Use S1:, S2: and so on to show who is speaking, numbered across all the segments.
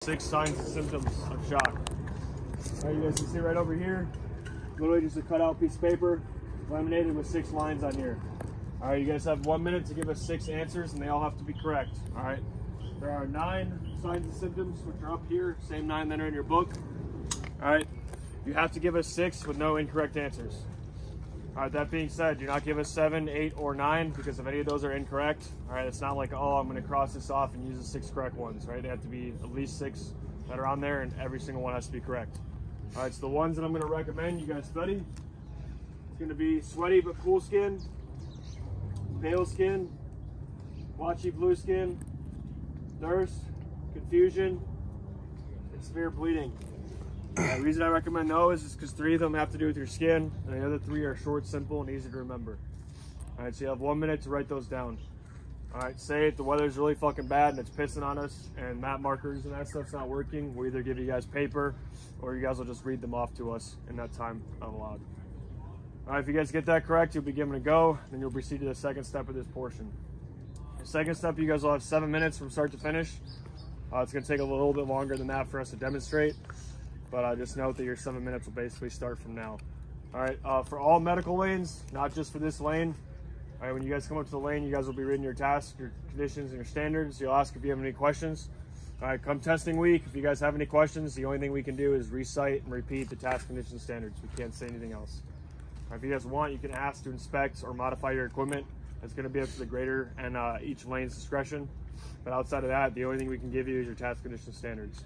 S1: 6 signs and symptoms of shock. All right, you guys can see right over here, literally just a cutout piece of paper, laminated with 6 lines on here. All right, you guys have 1 minute to give us 6 answers, and they all have to be correct. All right, there are 9 signs and symptoms, which are up here, same 9 that are in your book. All right, you have to give us 6 with no incorrect answers. All right, that being said, do not give us 7, 8, or 9, because if any of those are incorrect, all right, it's not like, oh, I'm going to cross this off and use the 6 correct ones, right? They have to be at least 6 that are on there, and every single one has to be correct. All right, so the ones that I'm going to recommend you guys study, it's going to be sweaty but cool skin, pale skin, blotchy blue skin, thirst, confusion, and severe bleeding. The reason I recommend those is because 3 of them have to do with your skin, and the other 3 are short, simple, and easy to remember. All right, so you have 1 minute to write those down. All right, say if the weather's really fucking bad and it's pissing on us and map markers and that stuff's not working, we'll either give you guys paper or you guys will just read them off to us in that time allowed. All right, if you guys get that correct, you'll be given a go, then you'll proceed to the second step of this portion. The second step, you guys will have 7 minutes from start to finish. It's gonna take a little bit longer than that for us to demonstrate, but just note that your 7 minutes will basically start from now. All right, for all medical lanes, not just for this lane. All right, when you guys come up to the lane, you guys will be reading your tasks, your conditions, and your standards. You'll ask if you have any questions. All right, come testing week, if you guys have any questions, the only thing we can do is recite and repeat the task, conditions, standards. We can't say anything else. All right, if you guys want, you can ask to inspect or modify your equipment. It's gonna be up to the grader and each lane's discretion. But outside of that, the only thing we can give you is your task, conditions, standards.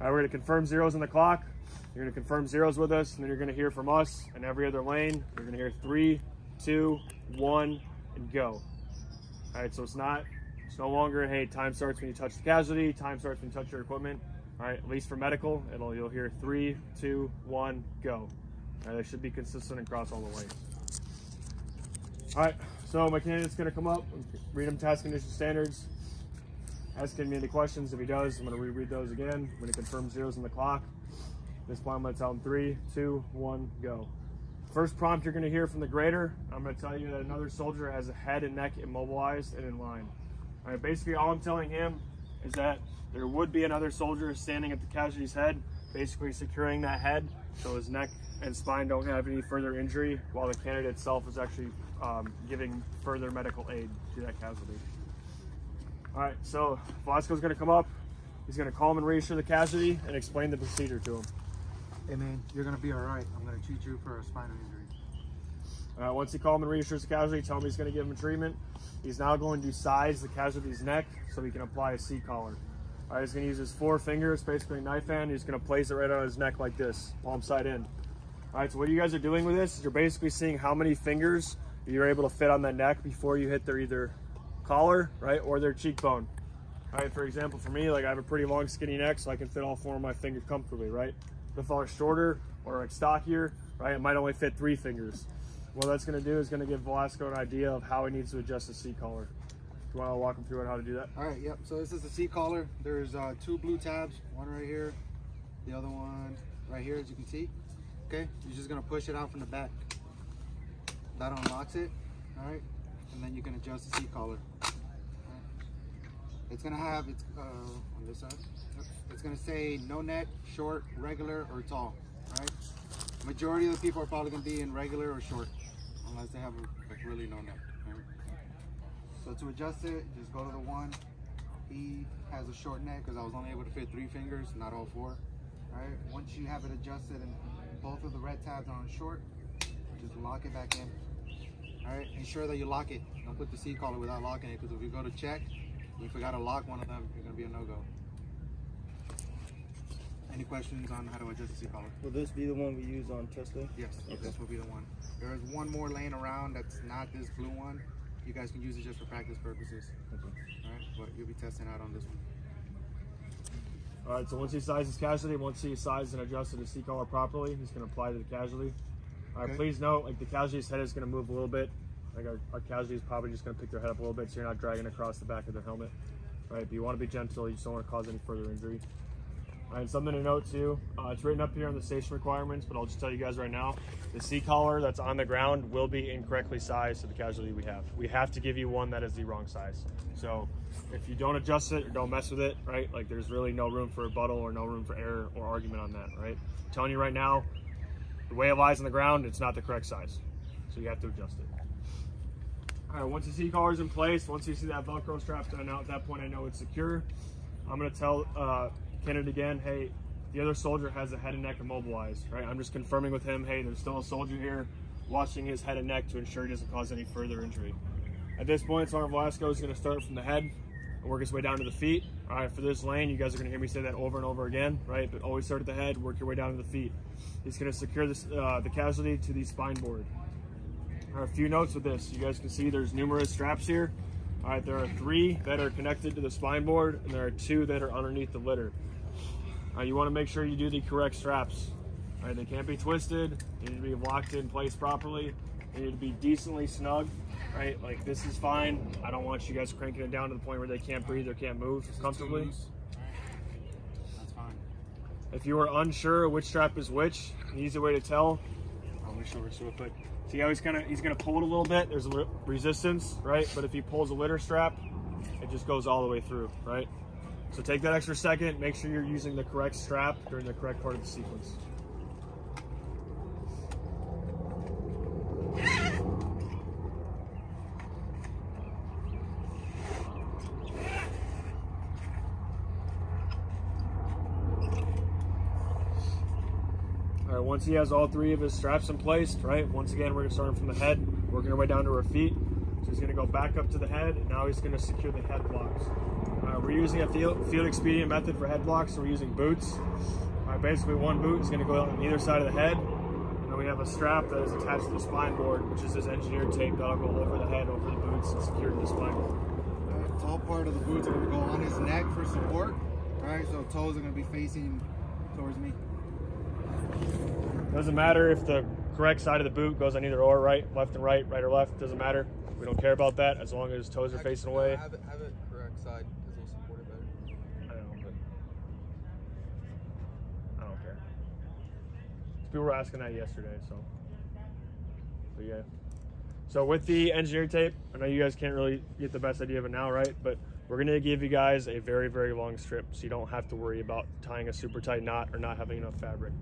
S1: All right, we're gonna confirm zeros on the clock. You're gonna confirm zeros with us, and then you're gonna hear from us and every other lane. You're gonna hear 3, 2, 1, and go. All right, so it's no longer, hey, time starts when you touch the casualty, time starts when you touch your equipment. All right, at least for medical, you'll hear 3, 2, 1, go. All right, they should be consistent across all the lanes. All right, so my candidate's gonna come up, read them task, condition, standards. Ask me any questions. If he does, I'm gonna reread those again. I'm gonna confirm zeros on the clock. At this point, I'm gonna tell him 3, 2, 1, go. First prompt you're gonna hear from the grader, I'm gonna tell you that another soldier has a head and neck immobilized and in line. All right, basically all I'm telling him is that there would be another soldier standing at the casualty's head, basically securing that head so his neck and spine don't have any further injury, while the candidate itself is actually giving further medical aid to that casualty. All right, so Velasco's gonna come up. He's gonna calm and reassure the casualty and explain the procedure to him.
S2: Hey man, you're gonna be all right. I'm gonna treat you for a spinal injury.
S1: Once he calm and reassures the casualty, tell him he's gonna give him treatment. He's now going to size the casualty's neck so he can apply a C-collar. All right, he's gonna use his 4 fingers, basically a knife hand. He's gonna place it right on his neck like this, palm side in. All right, so what you guys are doing with this is you're basically seeing how many fingers you're able to fit on that neck before you hit their either collar, right, or their cheekbone. All right, for example, for me, like I have a pretty long skinny neck, so I can fit all 4 of my fingers comfortably, right? If I was shorter or like stockier, right, it might only fit 3 fingers. What that's gonna do is gonna give Velasco an idea of how he needs to adjust the C-collar. Do you wanna walk him through on how to do that?
S2: All right, yep, so this is the C-collar. There's 2 blue tabs, one right here, the other one right here, as you can see. Okay, you're just gonna push it out from the back. That unlocks it, all right? And then you can adjust the C-collar. It's gonna have, on this side, it's gonna say no neck, short, regular, or tall, right? Majority of the people are probably gonna be in regular or short, unless they have like really no neck, right? So to adjust it, just go to the one. He has a short neck because I was only able to fit 3 fingers, not all 4, right? Once you have it adjusted and both of the red tabs are on short, just lock it back in. All right, ensure that you lock it. Don't put the C-collar without locking it, because if you go to check, you forgot to lock one of them, you're gonna be a no-go. Any questions on how to adjust the C-collar?
S3: Will this be the one we use on test day?
S2: Yes, okay. This will be the one. There is one more laying around that's not this blue one. You guys can use it just for practice purposes. Okay. All right, but you'll be testing out on this one.
S1: All right, so once he sizes casualty, once he sized and adjusted the C-collar properly, he's gonna apply to the casualty. All right, please note, like the casualty's head is gonna move a little bit. Like our casualty is probably just gonna pick their head up a little bit so you're not dragging across the back of their helmet. All right, but you wanna be gentle, you just don't wanna cause any further injury. All right, something to note too, it's written up here on the station requirements, but I'll just tell you guys right now, the C-collar that's on the ground will be incorrectly sized to the casualty we have. We have to give you one that is the wrong size. So if you don't adjust it or don't mess with it, right, like there's really no room for rebuttal or no room for error or argument on that, right? I'm telling you right now, the way it lies on the ground, it's not the correct size. So you have to adjust it. All right, once you see collars in place, once you see that Velcro strap done out, at that point I know it's secure. I'm gonna tell Kenneth again, hey, the other soldier has the head and neck immobilized, right? I'm just confirming with him, hey, there's still a soldier here, watching his head and neck to ensure he doesn't cause any further injury. At this point, Sergeant Velasco is gonna start from the head and work his way down to the feet. All right, for this lane, you guys are gonna hear me say that over and over again, right? But always start at the head, work your way down to the feet. He's gonna secure this, the casualty to the spine board. All right, a few notes with this. You guys can see there's numerous straps here. All right, there are 3 that are connected to the spine board, and there are 2 that are underneath the litter. You want to make sure you do the correct straps. All right, they can't be twisted. They need to be locked in place properly. They need to be decently snug, right? Like this is fine. I don't want you guys cranking it down to the point where they can't breathe or can't move comfortably.
S2: That's fine.
S1: If you are unsure which strap is which, an easy way to tell, I'll make sure it's real quick. See how he's gonna pull it a little bit. There's a resistance, right? But if he pulls a litter strap, it just goes all the way through, right? So take that extra second, make sure you're using the correct strap during the correct part of the sequence. All right, once he has all 3 of his straps in place, right? Once again, we're gonna start him from the head, working our way down to our feet. So he's gonna go back up to the head, and now he's gonna secure the head blocks. We're using a field expedient method for head blocks, so we're using boots. Basically one boot is going to go on either side of the head, and then we have a strap that is attached to the spine board, which is this engineered tape that'll go over the head, over the boots, and secure to the spine board.
S2: The tall part of the boots are going to go on his neck for support. All right, so toes are going to be facing towards me.
S1: Doesn't matter if the correct side of the boot goes on either or, right, left and right or left, doesn't matter. We don't care about that as long as toes are facing away.
S4: Have it correct side because it'll support it better.
S1: I know, but I don't care. People were asking that yesterday, so yeah. So with the engineered tape, I know you guys can't really get the best idea of it now, right? But we're gonna give you guys a very, very long strip, so you don't have to worry about tying a super tight knot or not having enough fabric.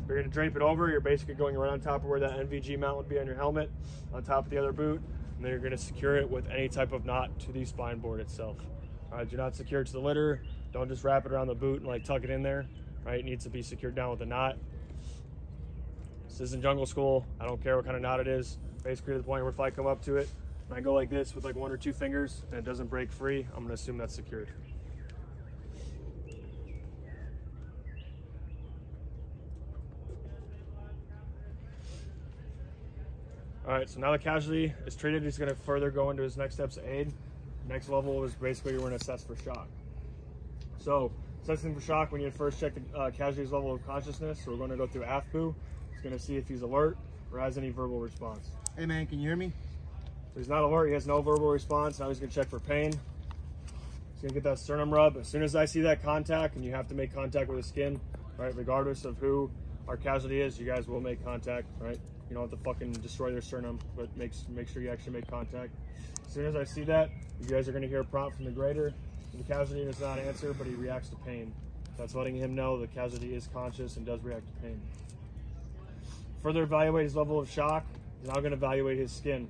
S1: You're gonna drape it over. You're basically going right on top of where that NVG mount would be on your helmet, on top of the other boot. And then you're going to secure it with any type of knot to the spine board itself. All right, do not secure it to the litter. Don't just wrap it around the boot and like tuck it in there. Right, it needs to be secured down with a knot. This isn't jungle school. I don't care what kind of knot it is. Basically to the point where if I come up to it and I go like this with like 1 or 2 fingers and it doesn't break free, I'm going to assume that's secured. All right, so now the casualty is treated. He's going to further go into his next steps of aid. Next level is basically we're going to assess for shock. So assessing for shock, we need to first check the casualty's level of consciousness. So we're going to go through AFPU. It's going to see if he's alert or has any verbal response.
S2: Hey man, can you hear me?
S1: So he's not alert. He has no verbal response. Now he's going to check for pain. He's going to get that sternum rub. As soon as I see that contact, and you have to make contact with the skin, right? Regardless of who our casualty is, you guys will make contact, right? You don't have to fucking destroy their sternum, but make sure you actually make contact. As soon as I see that, you guys are going to hear a prompt from the grader. The casualty does not answer, but he reacts to pain. That's letting him know the casualty is conscious and does react to pain. Further evaluate his level of shock. He's now going to evaluate his skin.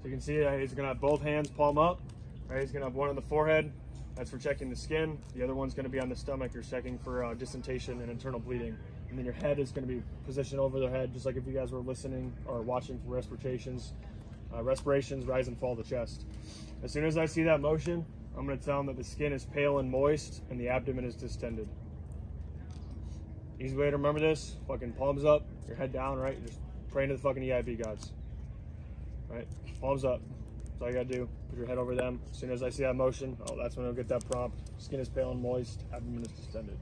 S1: So you can see that he's going to have both hands palm up. Right, he's going to have one on the forehead. That's for checking the skin. The other one's going to be on the stomach. You're checking for distentation and internal bleeding. And then your head is going to be positioned over the head, just like if you guys were listening or watching for respirations. Respirations rise and fall the chest. As soon as I see that motion, I'm going to tell him that the skin is pale and moist and the abdomen is distended. Easy way to remember this, fucking palms up, your head down, right? You're just praying to the fucking EIB gods. Right? Palms up. That's all you gotta do. Put your head over them. As soon as I see that motion, oh, that's when I'll get that prompt. Skin is pale and moist, abdomen is distended.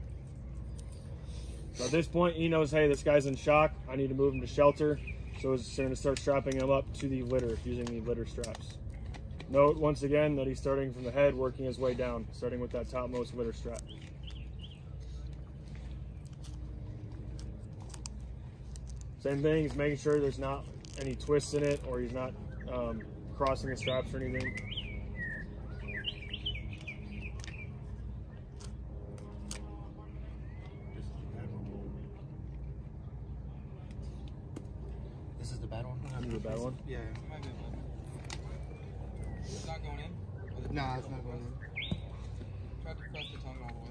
S1: So at this point, he knows, hey, this guy's in shock. I need to move him to shelter. So he's going to start strapping him up to the litter using the litter straps. Note once again that he's starting from the head, working his way down, starting with that topmost litter strap. Same thing, he's making sure there's not any twists in it or he's not crossing the straps or anything.
S2: This is the bad one?
S1: This is the bad one?
S2: Yeah.
S4: It's not going in?
S2: Nah, it's not going in.
S4: Try to press the tongue all the way.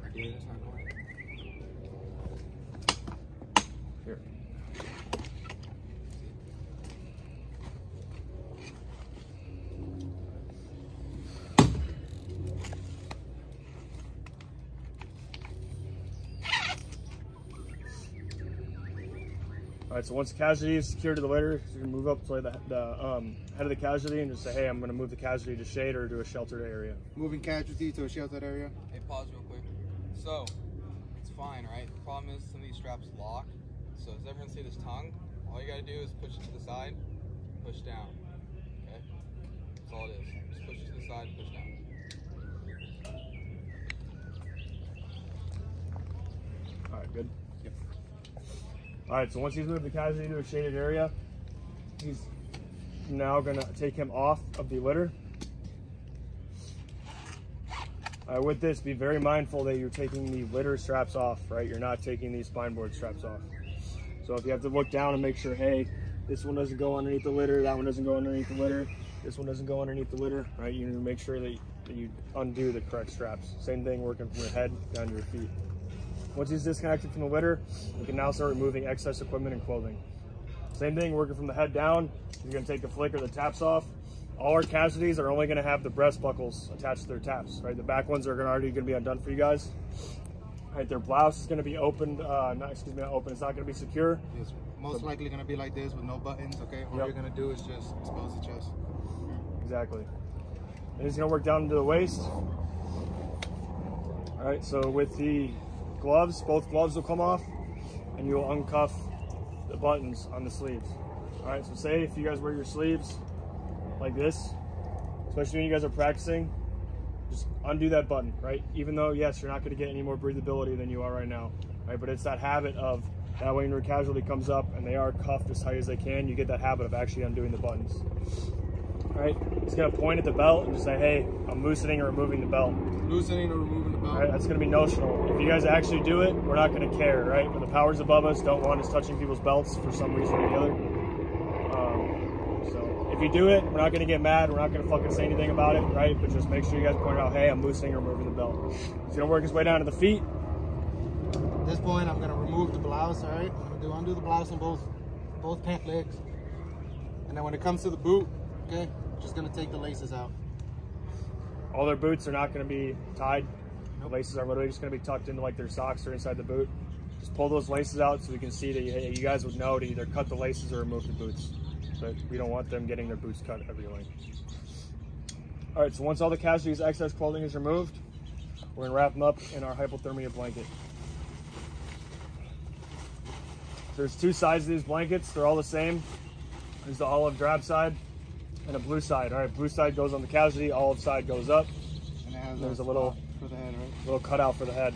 S2: I did, it's not going in.
S1: Here. All right, so once the casualty is secured to the litter, you can move up to the head of the casualty and just say, hey, I'm going to move the casualty to shade or to a sheltered area.
S2: Moving casualty to a sheltered area.
S4: Hey, pause real quick. So, it's fine, right? The problem is some of these straps lock. So, does everyone see this tongue? All you gotta do is push it to the side, push down. Okay? That's all it is. Just push it to the side, push down.
S1: All right, good. Yep. All right, so once he's moved the casualty to a shaded area, he's now going to take him off of the litter. With this, be very mindful that you're taking the litter straps off, right? You're not taking these spine board straps off. So if you have to look down and make sure, hey, this one doesn't go underneath the litter, that one doesn't go underneath the litter, this one doesn't go underneath the litter, right? You need to make sure that you undo the correct straps. Same thing working from your head down to your feet. Once he's disconnected from the litter, you can now start removing excess equipment and clothing. Same thing, working from the head down. You're going to take the flick or the taps off. All our casualties are only going to have the breast buckles attached to their taps, right? The back ones are already going to be undone for you guys. All right, their blouse is going to be opened, not open, it's not going to be secure.
S2: It's most likely going to be like this with no buttons, okay? All you're going to do is just expose the chest.
S1: Exactly. And it's going to work down into the waist. All right, so with the gloves, both gloves will come off and you'll uncuff the buttons on the sleeves. All right, so say if you guys wear your sleeves like this, especially when you guys are practicing, just undo that button, right? Even though, yes, you're not going to get any more breathability than you are right now, right? But it's that habit of, that way when your casualty comes up and they are cuffed as tight as they can, you get that habit of actually undoing the buttons. All right, he's going to point at the belt and just say, hey, I'm loosening or removing the belt.
S2: Loosening or removing the belt.
S1: All right, that's going to be notional. If you guys actually do it, we're not going to care, right? But the powers above us don't want us touching people's belts for some reason or the other. So if you do it, we're not going to get mad. We're not going to fucking say anything about it, right? But just make sure you guys point out, hey, I'm loosening or removing the belt. He's going to work his way down to the feet.
S2: At this point, I'm going to remove the blouse, all right? I'm going to undo the blouse on both pant legs. And then when it comes to the boot, okay, just going to take the laces out.
S1: All their boots are not going to be tied. The laces are literally just going to be tucked into like their socks or inside the boot. Just pull those laces out so we can see that you guys would know to either cut the laces or remove the boots. But we don't want them getting their boots cut every length. All right, so once all the casualty's excess clothing is removed, we're gonna wrap them up in our hypothermia blanket. There's two sides of these blankets. They're all the same. There's the olive drab side and a blue side. All right, blue side goes on the casualty, olive side goes up.
S2: And it has
S1: there's a little
S2: for the head, right?
S1: Little cutout for the head.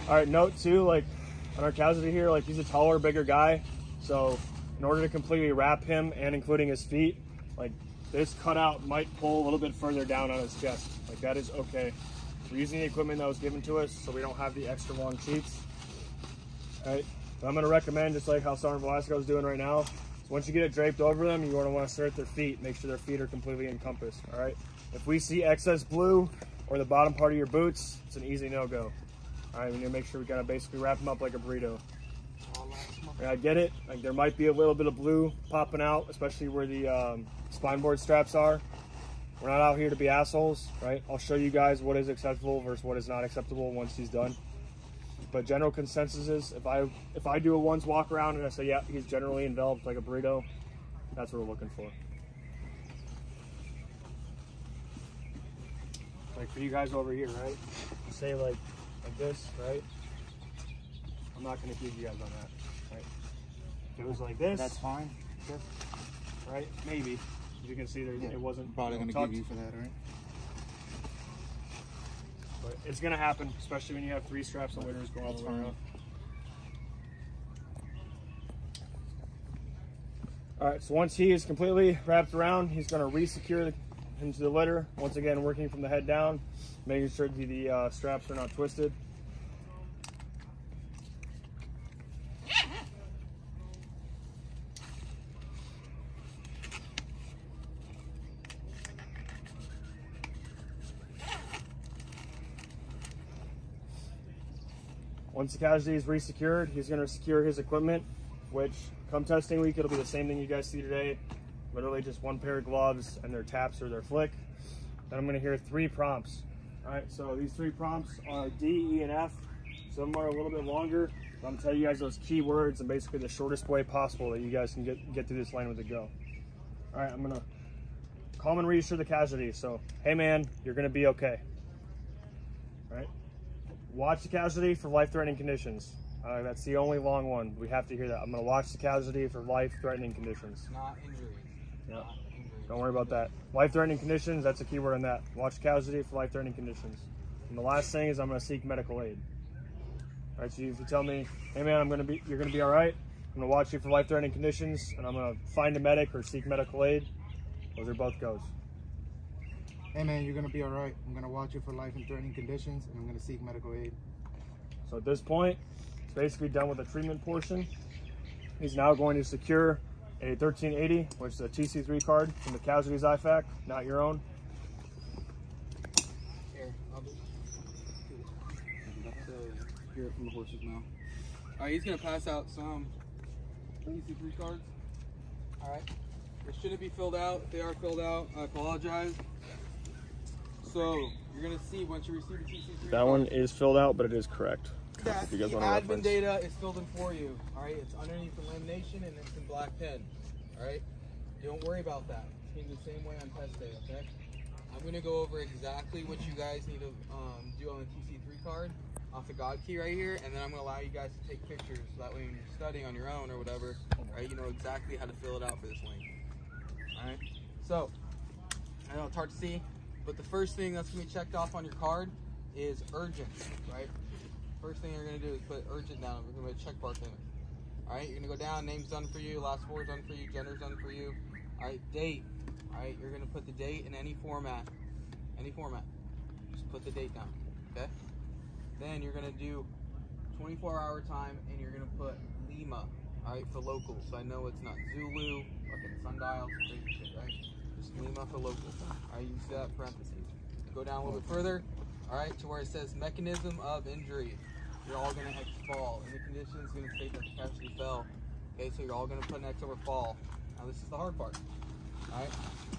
S1: All right, note too, like on our casualty here, like he's a taller, bigger guy. So in order to completely wrap him and including his feet, like this cutout might pull a little bit further down on his chest. Like that is okay. We're using the equipment that was given to us, so we don't have the extra long sheets. All right, but I'm gonna recommend, just like how Sergeant Velasco is doing right now, so once you get it draped over them, you want to start their feet, make sure their feet are completely encompassed, all right? If we see excess blue or the bottom part of your boots, it's an easy no-go. All right, we need to make sure we gotta basically wrap them up like a burrito. And I get it, like there might be a little bit of blue popping out, especially where the spine board straps are. We're not out here to be assholes, right? I'll show you guys what is acceptable versus what is not acceptable once he's done. But general consensus is, if I do a once walk around and I say, yeah, he's generally enveloped like a burrito, that's what we're looking for. Like for you guys over here, right? Say like this, right? I'm not gonna accuse you guys on that, right? If it was like this,
S2: that's fine. Sure.
S1: Right? Maybe. As you can see, it wasn't
S2: probably gonna
S1: tucked.
S2: give you for that, right?
S1: But it's gonna happen, especially when you have 3 straps of litters going all the way around. All right, so once he is completely wrapped around, he's gonna re-secure into the litter. Once again, working from the head down, making sure the straps are not twisted. Once the casualty is re-secured, he's going to secure his equipment, which come testing week, it'll be the same thing you guys see today. Literally just one pair of gloves and their taps or their flick. Then I'm going to hear 3 prompts. All right, so these 3 prompts are D, E, and F. Some are a little bit longer. I'm going to tell you guys those key words and basically the shortest way possible that you guys can get through this line with a go. All right, I'm going to calm and reassure the casualty. So, hey man, you're going to be okay. All right. Watch the casualty for life-threatening conditions. That's the only long one. We have to hear that. I'm going to watch the casualty for life-threatening conditions.
S4: Not injuries.
S1: Yeah.
S4: Not injuries.
S1: Don't worry about that. Life-threatening conditions, that's a key word on that. Watch the casualty for life-threatening conditions. And the last thing is I'm going to seek medical aid. All right, so if you tell me, hey man, you're going to be all right. I'm going to watch you for life-threatening conditions, and I'm going to find a medic or seek medical aid. Those are both goes.
S2: Hey man, you're gonna be all right. I'm gonna watch you for life-threatening conditions, and I'm gonna seek medical aid.
S1: So at this point, it's basically done with the treatment portion. He's now going to secure a 1380, which is a TC3 card from the casualty's IFAC, not your own.
S4: Here, I'll do hear it from the horse's mouth. All right, he's gonna pass out some TC3 cards. All right, they shouldn't be filled out. If they are filled out, I apologize. So you're gonna see once you receive the TC3
S1: That
S4: card,
S1: one is filled out, but it is correct.
S4: that
S1: If you guys
S4: the
S1: want to
S4: admin
S1: reference.
S4: data is filled in for you. All right, it's underneath the lamination and it's in black pen. All right, don't worry about that. It's gonna be the same way on test day. Okay, I'm gonna go over exactly what you guys need to do on the TC3 card off the God key right here, and then I'm gonna allow you guys to take pictures so that way when you're studying on your own or whatever, right, you know exactly how to fill it out for this link. All right, so I know it's hard to see, but the first thing that's gonna be checked off on your card is urgent, right? First thing you're gonna do is put urgent down. We're gonna put a check mark in it. All right, you're gonna go down, name's done for you, last four is done for you, gender's done for you. All right, date. All right, you're gonna put the date in any format. Just put the date down, okay? Then you're gonna do 24-hour time, and you're gonna put Lima, all right, for local. So I know it's not Zulu, fucking sundial, crazy shit, right? Just Lima for local. All right, you can see that in parentheses. Go down a little bit further, all right, to where it says mechanism of injury. You're all gonna X fall, and the condition is gonna state that the casualty fell. Okay, so you're all gonna put an X over fall. Now this is the hard part. All right,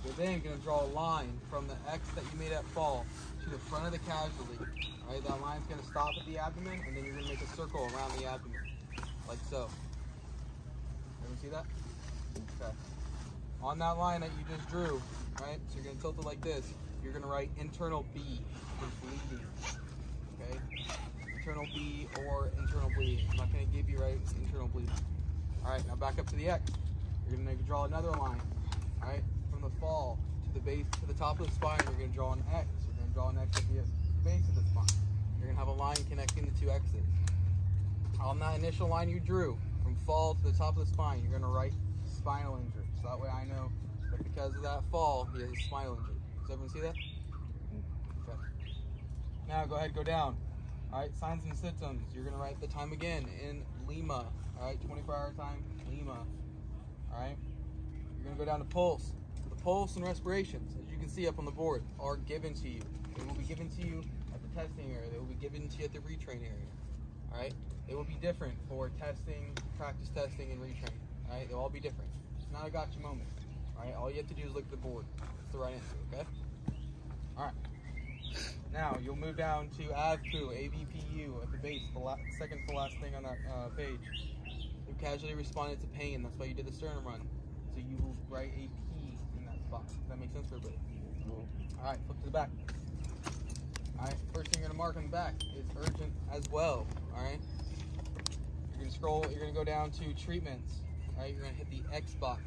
S4: you're then gonna draw a line from the X that you made at fall to the front of the casualty. All right, that line's gonna stop at the abdomen, and then you're gonna make a circle around the abdomen, like so. Everyone see that? Okay. On that line that you just drew, right? So you're gonna tilt it like this. You're gonna write internal B for bleeding. Okay. Internal B or internal bleeding. I'm not gonna give you right internal bleeding. All right, now back up to the X. You're gonna draw another line. All right, from the fall to the base to the top of the spine. You're gonna draw an X. You're gonna draw an X at the base of the spine. You're gonna have a line connecting the two X's. On that initial line you drew, from fall to the top of the spine, you're gonna write spinal injury. So that way I know that because of that fall, he has a spinal injury. Does everyone see that? Okay. Now go ahead, go down. All right, signs and symptoms. You're gonna write the time again in Lima. All right, 24-hour time, Lima. All right. You're gonna go down to pulse. The pulse and respirations, as you can see up on the board, are given to you. They will be given to you at the testing area. They will be given to you at the retrain area. All right. They will be different for testing, practice testing, and retrain. All right. They'll all be different. It's not a gotcha moment. All right. All you have to do is look at the board. That's the right answer. Okay. All right. Now you'll move down to AVPU, AVPU at the base, the second to last thing on that page. You casually responded to pain. That's why you did the sternum run. So you will write a P in that spot. Does that make sense for everybody? All right, flip to the back. All right, first thing you're gonna mark on the back is urgent as well. All right, you're gonna scroll. You're gonna go down to treatments. All right, you're gonna hit the X box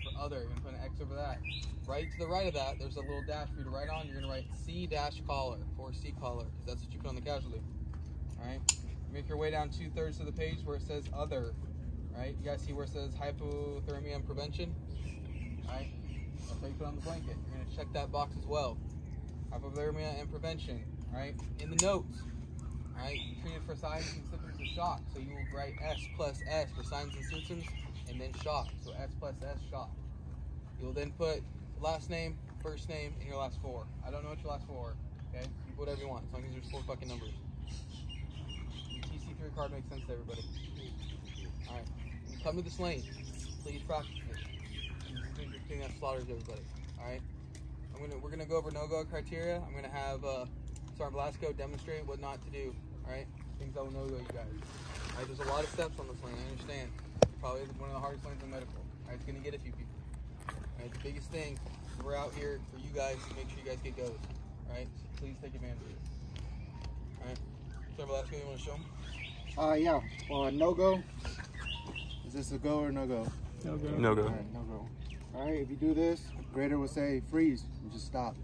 S4: for other. You're gonna put an X over that. Right to the right of that, there's a little dash for you to write on. You're gonna write C-collar or C collar, because that's what you put on the casualty. All right, make your way down 2/3 of the page where it says other. All right, you guys see where it says hypothermia and prevention? All right, that's how you put on the blanket. You're gonna check that box as well. Hypothermia and prevention. All right, in the notes. All right, treated for signs and symptoms of shock. So you will write S plus S for signs and symptoms, and then shock. So S plus S shock. You'll then put last name, first name, and your last four. I don't know what your last four are. Okay, you put whatever you want, as long as there's 4 fucking numbers. Your TC3 card makes sense to everybody. All right, when you come to this lane, please practice it. This thing that slaughters everybody. All right, we're gonna go over no-go criteria. I'm gonna have Sergeant Blasco demonstrate what not to do. All right, things that will no-go you guys. All right, there's a lot of steps on this lane. I understand. Probably one of the hardest lanes in medical. All right, it's gonna get a few people. All right, the biggest thing is we're out here for you guys to make sure you guys get goes. All right, so please take advantage of it. All right, Sergeant Blasco, you want to show them?
S2: Yeah. No-go. Is this a go or no-go?
S1: No-go.
S3: No-go.
S2: All right, no-go. All right, if you do this, grader will say freeze and just stop.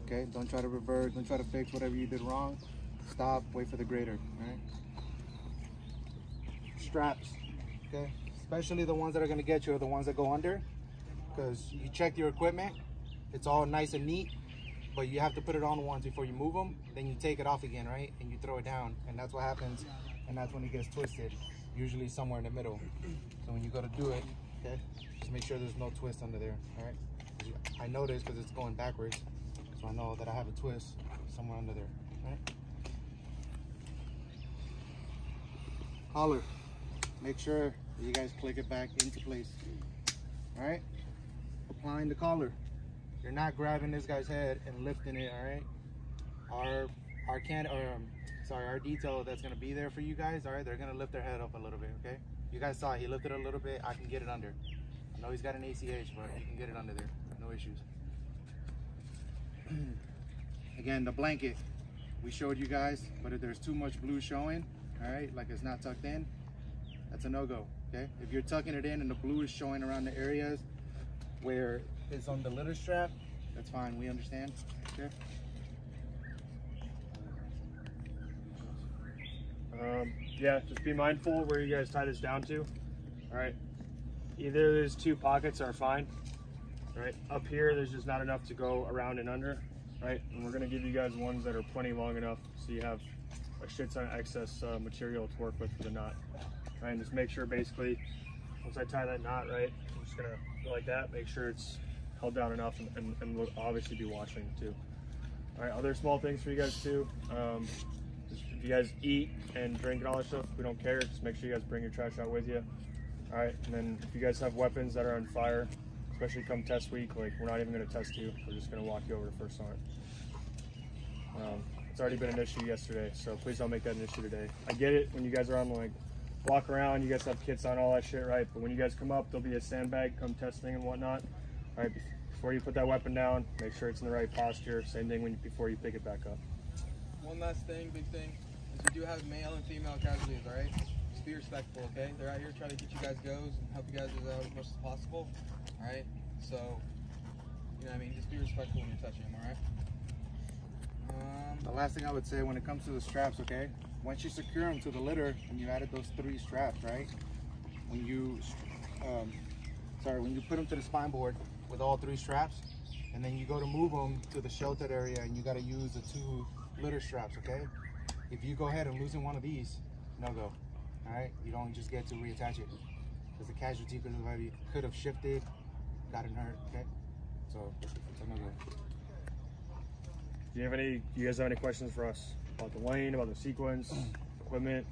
S2: Okay, don't try to revert, don't try to fix whatever you did wrong. Stop, wait for the grader. All right. Straps. Okay, especially the ones that are gonna get you are the ones that go under, because you check your equipment, it's all nice and neat, but you have to put it on once before you move them. Then you take it off again, right? And you throw it down, and that's what happens, and that's when it gets twisted. Usually somewhere in the middle. So when you go to do it, okay, just make sure there's no twist under there. All right. I know this because it's going backwards, so I know that I have a twist somewhere under there. All right. Collar. Make sure that you guys click it back into place. All right. Applying the collar. You're not grabbing this guy's head and lifting it. All right. Our detail that's gonna be there for you guys. All right. They're gonna lift their head up a little bit. Okay. You guys saw it. He lifted it a little bit. I can get it under. I know he's got an ACH, but you can get it under there. No issues. Again, the blanket we showed you guys, but if there's too much blue showing, all right, like it's not tucked in, that's a no-go. Okay. If you're tucking it in and the blue is showing around the areas where it's on the litter strap, that's fine. We understand. Okay.
S1: Yeah, just be mindful where you guys tie this down to. All right, either these two pockets are fine. Right up here, there's just not enough to go around and under. Right, and we're gonna give you guys ones that are plenty long enough so you have a shit ton of excess material to work with for the knot. Right, and just make sure basically once I tie that knot, right, I'm just gonna go like that, make sure it's held down enough, and we'll obviously be washing too. All right, other small things for you guys too. If you guys eat and drink and all that stuff, we don't care. Just make sure you guys bring your trash out with you. All right, and then if you guys have weapons that are on fire, especially come test week, like we're not even going to test you. We're just going to walk you over to First Sergeant. It's already been an issue yesterday, so please don't make that an issue today. I get it when you guys are on like walk around, you guys have kits on, all that shit, right? But when you guys come up, there'll be a sandbag come testing and whatnot. All right, before you put that weapon down, make sure it's in the right posture. Same thing before you pick it back up.
S4: One last thing, big thing, is we do have male and female casualties, all right? Just be respectful, okay? They're out here trying to get you guys goes and help you guys out as much as possible, all right? So, you know what I mean? Just be respectful when you're touching them, all right?
S2: The last thing I would say when it comes to the straps, okay? Once you secure them to the litter and you added those 3 straps, right? When you put them to the spine board with all 3 straps, and then you go to move them to the sheltered area and you got to use the 2 litter straps, okay? If you go ahead and loosen one of these, no go. All right, you don't just get to reattach it because the casualty could have shifted, gotten hurt. Okay, so it's a no go.
S1: Do you guys have any questions for us about the lane, about the sequence, equipment?